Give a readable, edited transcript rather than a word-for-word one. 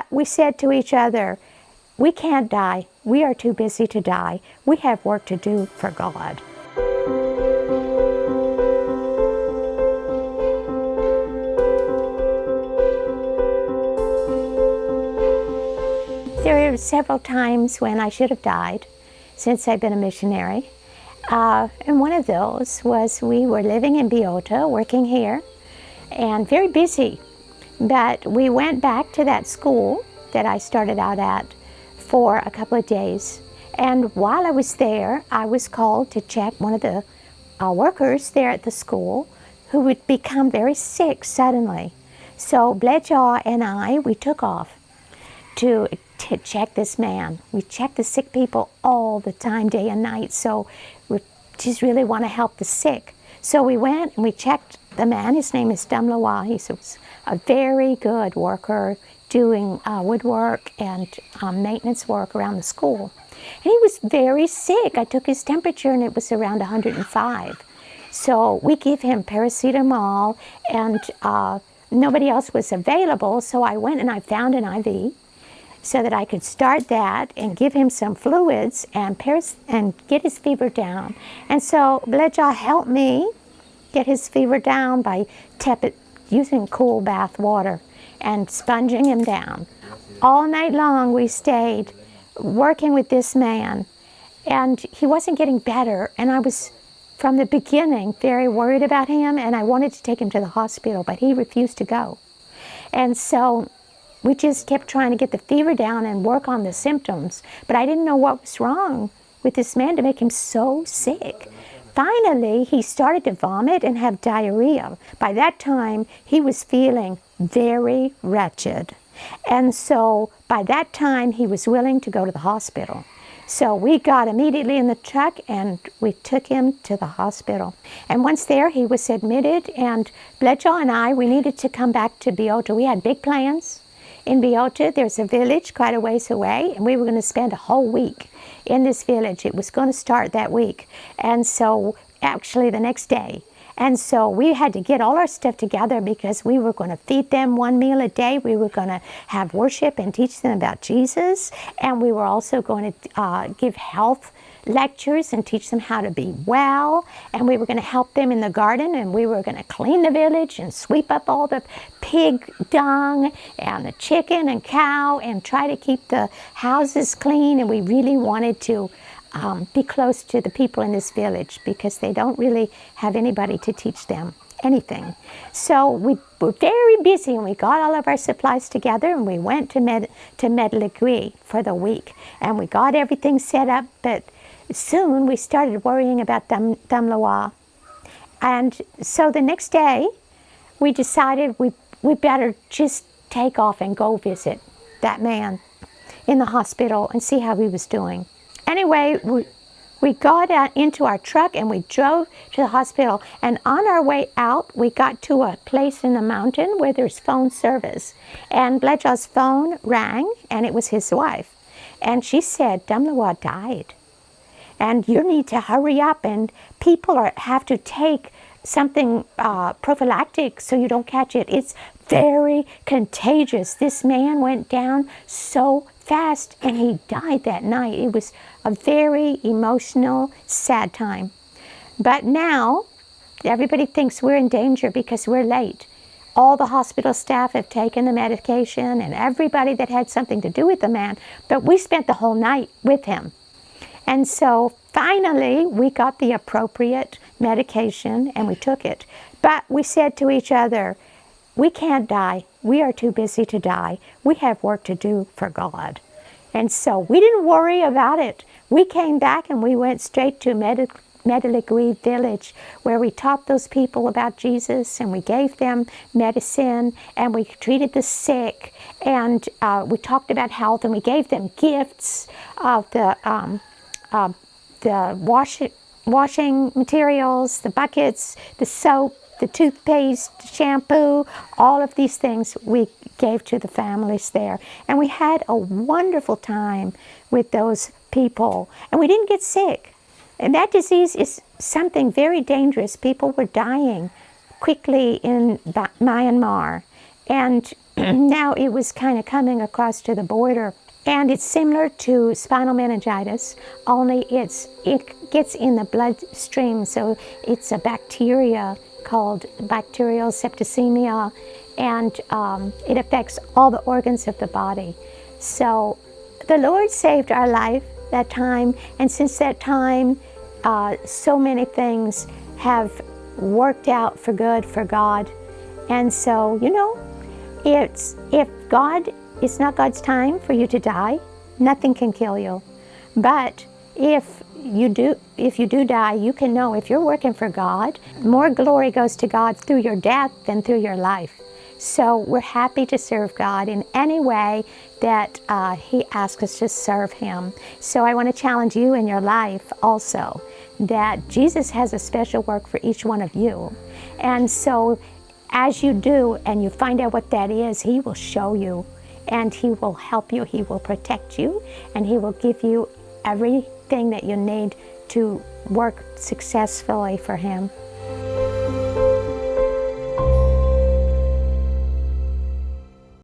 But we said to each other, we can't die. We are too busy to die. We have work to do for God. There were several times when I should have died since I've been a missionary. And one of those was we were living in Biota, working here, and very busy. But we went back to that school that I started out at for a couple of days. And while I was there, I was called to check one of the workers there at the school who would become very sick suddenly. So BletJhaw and we took off to check this man. We check the sick people all the time, day and night. So we just really want to help the sick. So we went and we checked the man. His name is BletJhaw. He's a very good worker doing woodwork and maintenance work around the school. And he was very sick. I took his temperature and it was around 105. So we give him paracetamol and nobody else was available. So I went and I found an IV so that I could start that and give him some fluids and get his fever down. And so BletJhaw helped me get his fever down by using cool bath water and sponging him down. All night long we stayed working with this man, and he wasn't getting better, and I was from the beginning very worried about him, and I wanted to take him to the hospital, but he refused to go. And so we just kept trying to get the fever down and work on the symptoms, but I didn't know what was wrong with this man to make him so sick. Finally, he started to vomit and have diarrhea. By that time, he was feeling very wretched. And so by that time, he was willing to go to the hospital. So we got immediately in the truck and we took him to the hospital. And once there, he was admitted, and BletJhaw and we needed to come back to Biota. We had big plans. In Biota, there's a village quite a ways away, and we were going to spend a whole week in this village. It was going to start that week, and so actually the next day. And so we had to get all our stuff together because we were going to feed them one meal a day. We were going to have worship and teach them about Jesus, and we were also going to give health lectures and teach them how to be well, and we were going to help them in the garden, and we were going to clean the village and sweep up all the pig dung and the chicken and cow and try to keep the houses clean. And we really wanted to be close to the people in this village because they don't really have anybody to teach them anything. So we were very busy, and we got all of our supplies together, and we went to MissionViewfinder for the week, and we got everything set up. But soon we started worrying about BletJhaw. And so the next day we decided we better just take off and go visit that man in the hospital and see how he was doing. Anyway, we got out into our truck and we drove to the hospital, and on our way out we got to a place in the mountain where there's phone service, and BletJhaw's phone rang, and it was his wife, and she said BletJhaw died. And you need to hurry up, and people have to take something prophylactic so you don't catch it. It's very contagious. This man went down so fast, and he died that night. It was a very emotional, sad time. But now, everybody thinks we're in danger because we're late. All the hospital staff have taken the medication, and everybody that had something to do with the man, but we spent the whole night with him. And so finally, we got the appropriate medication and we took it. But we said to each other, we can't die. We are too busy to die. We have work to do for God. And so we didn't worry about it. We came back and we went straight to MissionViewfinder village, where we taught those people about Jesus, and we gave them medicine, and we treated the sick, and we talked about health, and we gave them gifts of the washing materials, the buckets, the soap, the toothpaste, shampoo, all of these things we gave to the families there. And we had a wonderful time with those people. And we didn't get sick. And that disease is something very dangerous. People were dying quickly in Myanmar. And Now it was kind of coming across to the border, and it's similar to spinal meningitis, only it gets in the bloodstream, so it's a bacteria called bacterial septicemia, and it affects all the organs of the body. So the Lord saved our life that time, and since that time, so many things have worked out for good for God. And so, you know, it's not God's time for you to die, nothing can kill you. But if you do die, you can know if you're working for God, more glory goes to God through your death than through your life. So we're happy to serve God in any way that He asks us to serve Him. So I want to challenge you in your life also, that Jesus has a special work for each one of you. And so as you do and you find out what that is, He will show you, and He will help you, He will protect you, and He will give you everything that you need to work successfully for Him.